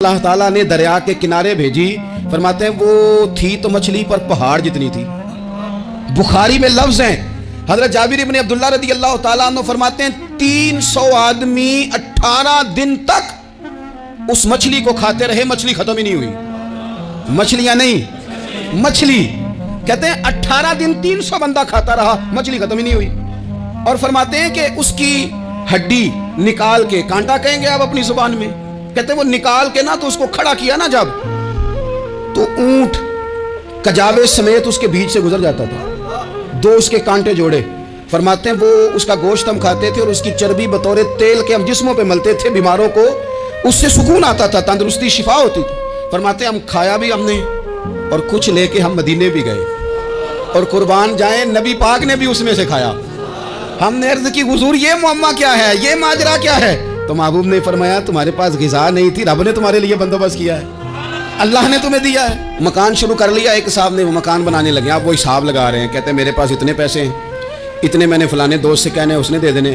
अल्लाह ताला ने दरिया के किनारे भेजी, फरमाते हैं वो थी तो मछली पर पहाड़ जितनी थी। बुखारी में लफ्ज हैं, हजरत जाबिर इब्न अब्दुल्ला रदी अल्लाह ताला अन्हु फरमाते हैं 300 आदमी 18 दिन तक उस मछली को खाते रहे, मछली खत्म ही नहीं हुई। मछलियां नहीं, मछली कहते हैं 18 दिन 300 बंदा खाता रहा, मछली खत्म ही नहीं हुई। और फरमाते हैं कि उसकी हड्डी निकाल के, कांटा कहेंगे आप अपनी जुबान में, कहते वो निकाल के ना तो उसको खड़ा किया ना जब, तो ऊंट कजावे समेत उसके बीच से गुजर जाता था। दो उसके कांटे जोड़े, फरमाते हैं वो उसका गोश्त हम खाते थे और उसकी चर्बी बतौर तेल के हम जिस्मों पे मलते थे, बीमारों को उससे सुकून आता था, तंदुरुस्ती शिफा होती थी। फरमाते हैं हम खाया भी हमने और कुछ लेके हम मदीने भी गए, और कुर्बान जाए नबी पाक ने भी उसमें से खाया। हमने अर्ज की हुजूर ये मुअम्मा क्या है, ये माजरा क्या है? तो महबूब ने फरमाया तुम्हारे पास ग़िज़ा नहीं थी, रब ने तुम्हारे लिए बंदोबस्त किया है, अल्लाह ने तुम्हें दिया है। मकान शुरू कर लिया, एक साहब ने वो मकान बनाने लगे, आप वो हिसाब लगा रहे हैं, कहते हैं मेरे पास इतने पैसे हैं, इतने मैंने फलाने दोस्त से कहने उसने दे देने,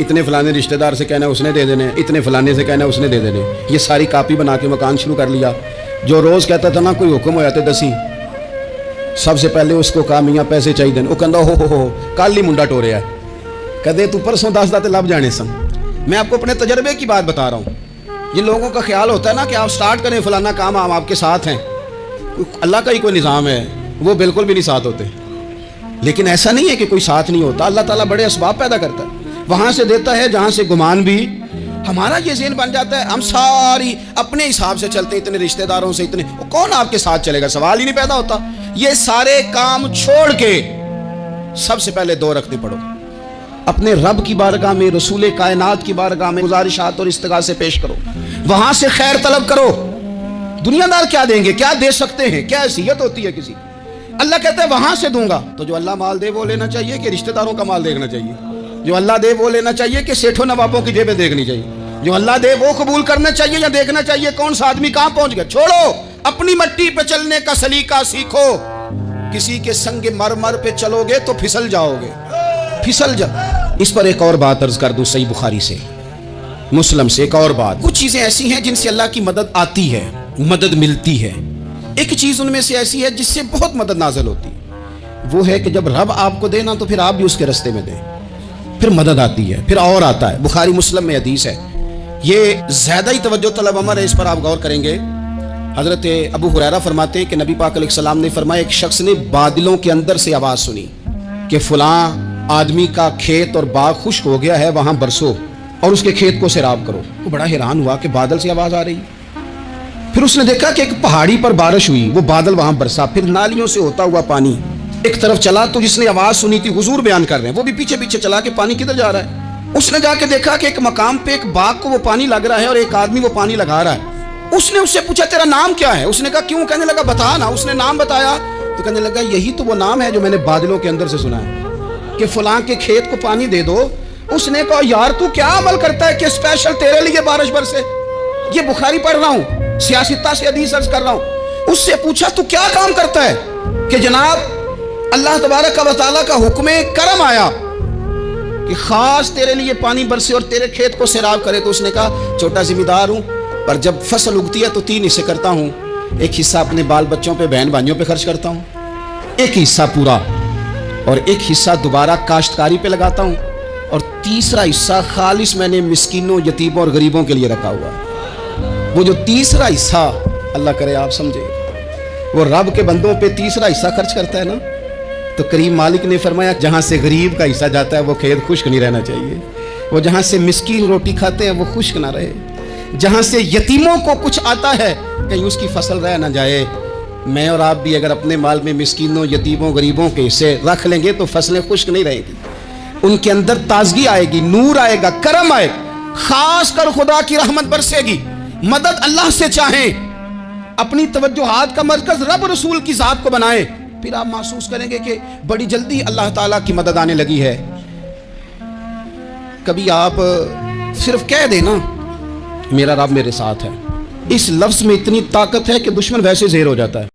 इतने फलाने रिश्तेदार से कहना उसने दे देने, इतने फलाने से कहना उसने दे देने। ये सारी कापी बना के मकान शुरू कर लिया। जो रोज़ कहता था ना कोई हुक्म हो जाते दसी, सबसे पहले उसको कहा मियाँ पैसे चाहिए, वो कहता हो कल ही मुंडा टोरिया है, कहते तू परसों 10 दाते लब जाने सन। मैं आपको अपने तजर्बे की बात बता रहा हूँ। ये लोगों का ख्याल होता है ना कि आप स्टार्ट करें फलाना काम, हम आपके साथ हैं, अल्लाह का ही कोई निज़ाम है, वो बिल्कुल भी नहीं साथ होते। लेकिन ऐसा नहीं है कि कोई साथ नहीं होता, अल्लाह ताला बड़े असबाब पैदा करता है, वहाँ से देता है जहाँ से गुमान भी। हमारा ये ज़हन बन जाता है, हम सारी अपने हिसाब से चलते हैं, इतने रिश्तेदारों से इतने, कौन आपके साथ चलेगा, सवाल ही नहीं पैदा होता। ये सारे काम छोड़ के सबसे पहले 2 रखते पढ़ो, अपने रब की बारगाह में, रसूल कायनात की बारगाह में गुजारिशात और इस्तिगासे पेश करो, वहां से खैर तलब करो। दुनियादार क्या देंगे, क्या दे सकते हैं, क्या हैसियत होती है किसी? अल्लाह कहता है वहां से दूंगा। तो जो अल्लाह माल दे वो लेना चाहिए कि रिश्तेदारों का माल देखना चाहिए? जो अल्लाह दे वो लेना चाहिए कि सेठों नवाबों की जेबें देखनी चाहिए? जो अल्लाह दे वो कबूल करना चाहिए या देखना चाहिए कौन सा आदमी कहां पहुंच गया? छोड़ो, अपनी मट्टी पे चलने का सलीका सीखो। किसी के संग मरमर पे चलोगे तो फिसल जाओगे, फिसल जा। इस पर एक और बात अर्ज कर दूं, सही बुखारी से, मुस्लिम से एक और बात। कुछ चीजें ऐसी हैं जिनसे अल्लाह की मदद आती है, मदद मिलती है। एक चीज उनमें से ऐसी है जिससे बहुत मदद नाज़िल होती है, वो है कि जब रब आपको देना तो फिर आप भी उसके रास्ते में दें, फिर मदद आती है, फिर और आता है। बुखारी मुस्लिम में हदीस है, ये ज्यादा ही तवज्जो तलब अमर है, इस पर आप गौर करेंगे। हजरत अबू हुरैरा फरमाते हैं कि नबी पाक अलैहिस्सलाम ने फरमाया एक शख्स ने बादलों के अंदर से आवाज सुनी कि फलां आदमी का खेत और बाग खुश्क हो गया है, वहां बरसो और उसके खेत को सैराब करो। वो बड़ा हैरान हुआ कि बादल से आवाज आ रही। फिर उसने देखा कि एक पहाड़ी पर बारिश हुई, वो बादल वहां बरसा, फिर नालियों से होता हुआ पानी एक तरफ चला। तो जिसने आवाज सुनी थी, हुजूर बयान कर रहे हैं, वो भी पीछे पीछे चला कि पानी किधर जा रहा है। उसने जाके देखा कि एक मकाम पे एक बाग को वो पानी लग रहा है और एक आदमी वो पानी लगा रहा है। उसने उससे पूछा तेरा नाम क्या है? उसने कहा क्यों? कहने लगा बता ना। उसने नाम बताया तो कहने लगा यही तो वो नाम है जो मैंने बादलों के अंदर से सुना है कि फलां के खेत को पानी दे दो। उसने कहा यार तू क्या अमल करता है कि स्पेशल तेरे लिए बारिश बरसे? ये बुखारी पढ़ रहा हूँ, सियासता से हदीस अर्ज कर रहा हूँ। उससे पूछा तू क्या काम करता है कि जनाब अल्लाह तबारक व तआला का हुक्म करम आया कि खास तेरे लिए पानी बरसे और तेरे खेत को सैराब करे? तो उसने कहा छोटा जिम्मेदार हूँ, पर जब फसल उगती है तो 3 हिस्से करता हूँ। एक हिस्सा अपने बाल बच्चों पे, बहन भाइयों पे खर्च करता हूँ, एक हिस्सा पूरा, और एक हिस्सा दोबारा काश्तकारी पे लगाता हूँ, और तीसरा हिस्सा खालिस मैंने मिस्कीनों, यतीमों और गरीबों के लिए रखा हुआ। वो जो तीसरा हिस्सा, अल्लाह करे आप समझे, वो रब के बंदों पे तीसरा हिस्सा खर्च करता है ना, तो करीम मालिक ने फरमाया जहाँ से गरीब का हिस्सा जाता है वो खेत खुश्क नहीं रहना चाहिए, वो जहाँ से मिस्कीन रोटी खाते हैं वो खुश्क ना रहे, जहाँ से यतीमों को कुछ आता है कहीं उसकी फसल रह ना जाए। मैं और आप भी अगर अपने माल में मिस्कीनों, यतीमों, गरीबों के हिस्से रख लेंगे तो फसलें खुश्क नहीं रहेगी, उनके अंदर ताजगी आएगी, नूर आएगा, करम आएगा, खास कर खुदा की रहमत बरसेगी। मदद अल्लाह से चाहें, अपनी तवज्जुहात का मरकज रब रसूल की जात को बनाएं, फिर आप महसूस करेंगे कि बड़ी जल्दी अल्लाह ताला की मदद आने लगी है। कभी आप सिर्फ कह देना मेरा रब मेरे साथ है, इस लफ्ज में इतनी ताकत है कि दुश्मन वैसे ज़ेर हो जाता है।